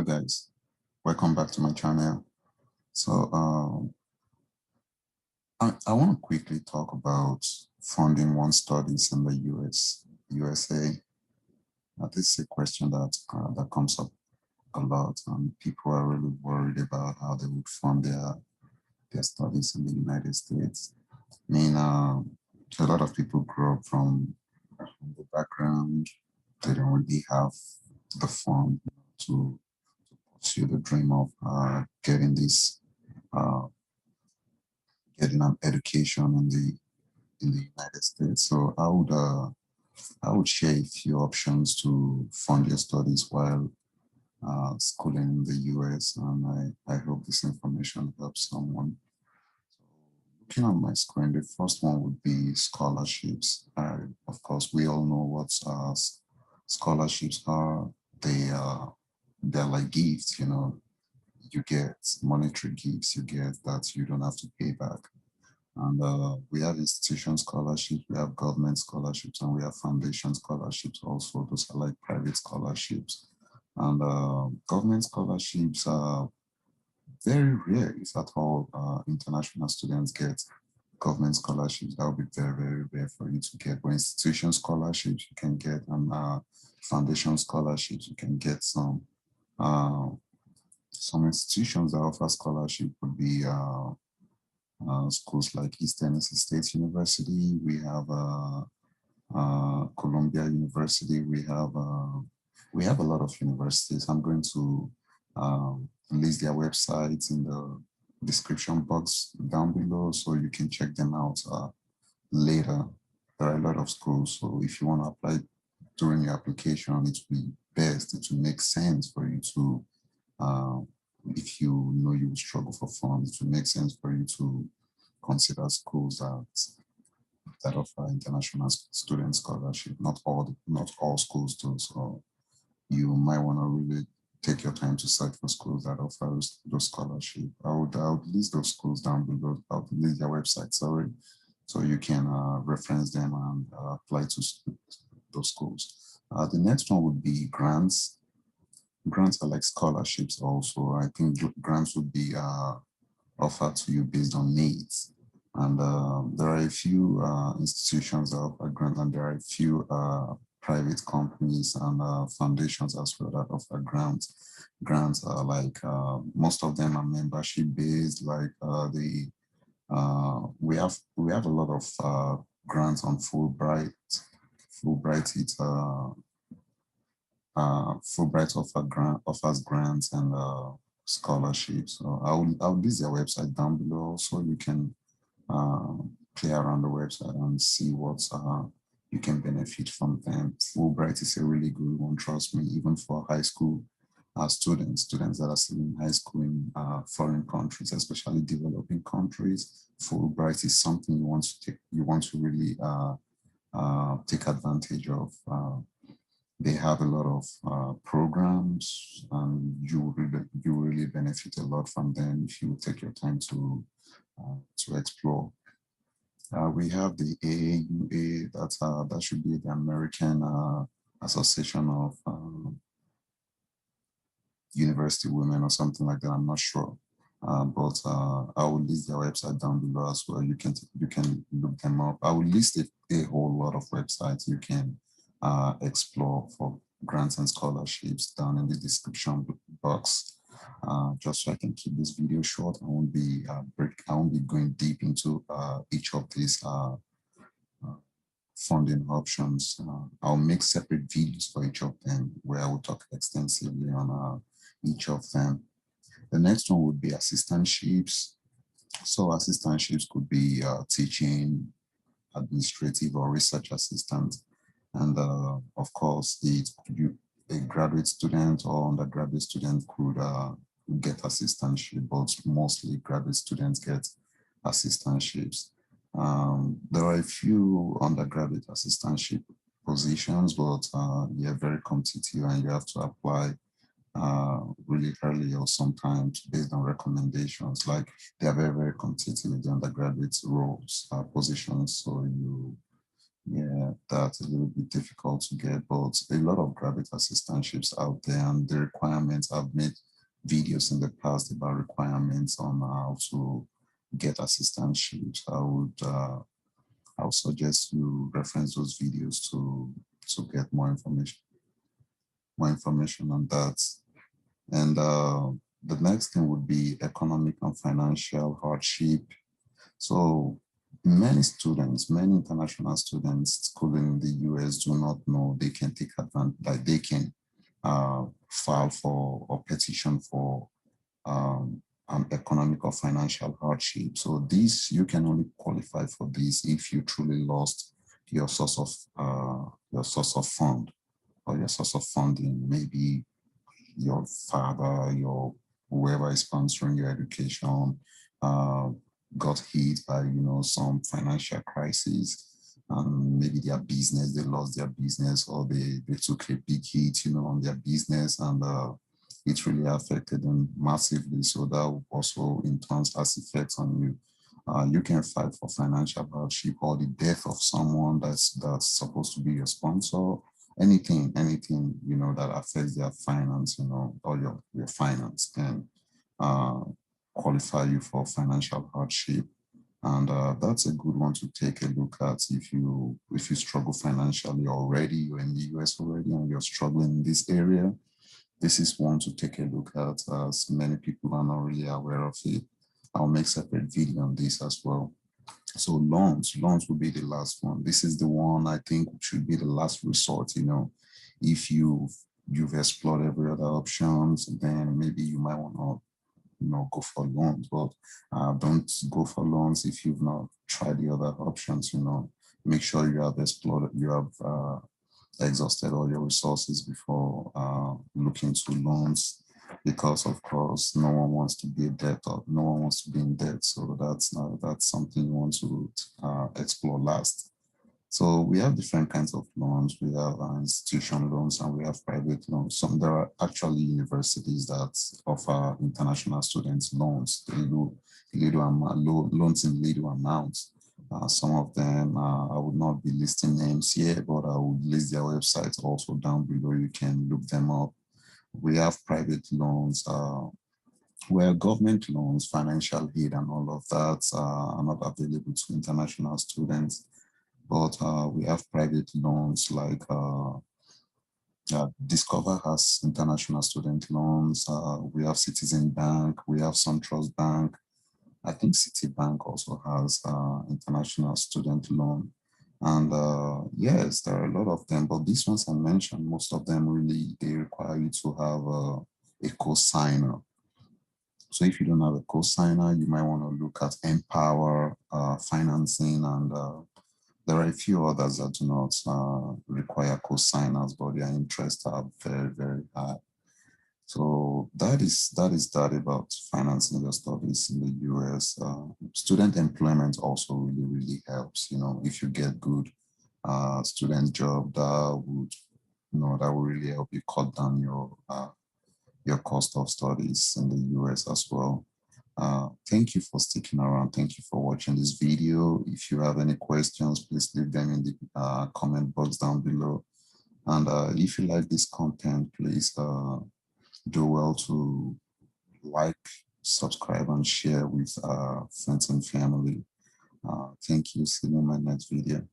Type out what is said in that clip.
guys, welcome back to my channel. So I want to quickly talk about funding one's studies in the USA. This is a question that comes up a lot, and people are really worried about how they would fund their studies in the United States. I mean, a lot of people grow up from the background; they don't really have the fund to pursue the dream of uh, getting an education in the United States. So I would share a few options to fund your studies while schooling in the US, and I hope this information helps someone. So looking at my screen, the first one would be scholarships. Of course, we all know what scholarships are. They they're like gifts, you get monetary gifts, you get that you don't have to pay back. And we have institution scholarships, we have government scholarships, and we have foundation scholarships also. Those are like private scholarships. And government scholarships are very rare, if at all, international students get government scholarships. That would be very, very rare for you to get. But institution scholarships, you can get, and foundation scholarships, you can get some. Some institutions that offer scholarship would be schools like East Tennessee State University. We have Columbia University. We have a lot of universities. I'm going to list their websites in the description box down below, so you can check them out later. There are a lot of schools, so if you want to apply during your application, it will be best. It will make sense for you to. If you know you will struggle for funds, it will make sense for you to consider schools that offer international student scholarship. Not all schools do. So you might want to really take your time to search for schools that offer those scholarship. I would list those schools down below. I would list their websites, sorry, so you can reference them and apply to those schools. The next one would be grants. Grants are like scholarships also. I think grants would be offered to you based on needs. And there are a few institutions that offer grants, and there are a few private companies and foundations as well that offer grants. Grants are like, most of them are membership based, like we have a lot of grants on Fulbright. Fulbright offers grants and scholarships. So I'll list their website down below, so you can uh, play around the website and see what you can benefit from them. Fulbright is a really good one, trust me, even for high school students that are still in high school in foreign countries, especially developing countries. Fulbright is something you want to really take advantage of. They have a lot of programs, and you really benefit a lot from them if you take your time to explore. We have the AAUA, that should be the American Association of University Women or something like that. I'm not sure. But I will list their website down below as well. You can look them up. I will list a whole lot of websites you can explore for grants and scholarships down in the description box. Just so I can keep this video short, I won't be going deep into each of these funding options. I'll make separate videos for each of them where I will talk extensively on each of them. The next one would be assistantships. So assistantships could be teaching, administrative, or research assistant. And of course, a graduate student or undergraduate student could get assistantship, but mostly graduate students get assistantships. There are a few undergraduate assistantship positions, but they're very competitive and you have to apply really early or sometimes based on recommendations. Like they are very, very competitive with the undergraduate roles, positions. So Yeah, that's a little bit difficult to get, but a lot of graduate assistantships out there, and the requirements. I've made videos in the past about requirements on how to get assistantships. I would suggest you reference those videos to get more information on that. And the next thing would be economic and financial hardship. So many students, many international students schooling in the US do not know they can take advantage, like they can file for or petition for economic or financial hardship. So this, you can only qualify for this if you truly lost your source of fund or your source of funding. Maybe your father, your whoever is sponsoring your education, uh, got hit by some financial crisis, and maybe their business, they lost their business, or they took a big hit, on their business, and it really affected them massively. So that also in turn has effects on you. You can fight for financial hardship or the death of someone that's supposed to be your sponsor, anything that affects their finance, or your finance can uh, qualify you for financial hardship. And that's a good one to take a look at if you struggle financially already, you're in the US already and you're struggling in this area. This is one to take a look at, as many people are not really aware of it. I'll make separate video on this as well. So loans will be the last one. This is the one I think should be the last resort. If you've explored every other options, then maybe you might want to go for loans. But don't go for loans if you've not tried the other options. Make sure you have explored, you have exhausted all your resources before looking to loans, because of course no one wants to be a debtor, no one wants to be in debt. So that's something you want to explore last. So we have different kinds of loans. We have institution loans and we have private loans. There are actually universities that offer international students loans, loans in little amounts. Some of them, I would not be listing names here, but I would list their websites also down below. You can look them up. We have private loans, where government loans, financial aid, and all of that are not available to international students. But we have private loans like Discover has international student loans. We have Citizen Bank. We have SunTrust Bank. I think Citibank also has international student loan. And yes, there are a lot of them, but these ones I mentioned, most of them really, they require you to have a co-signer. So if you don't have a co-signer, you might want to look at Empower Financing, and there are a few others that do not require co-signers, but their interests are very, very high. So that is that about financing your studies in the US. Student employment also really, really helps. If you get good student job, that will really help you cut down your cost of studies in the US as well. Thank you for sticking around. Thank you for watching this video. If you have any questions, please leave them in the comment box down below. And if you like this content, please do well to like, subscribe, and share with friends and family. Thank you. See you in my next video.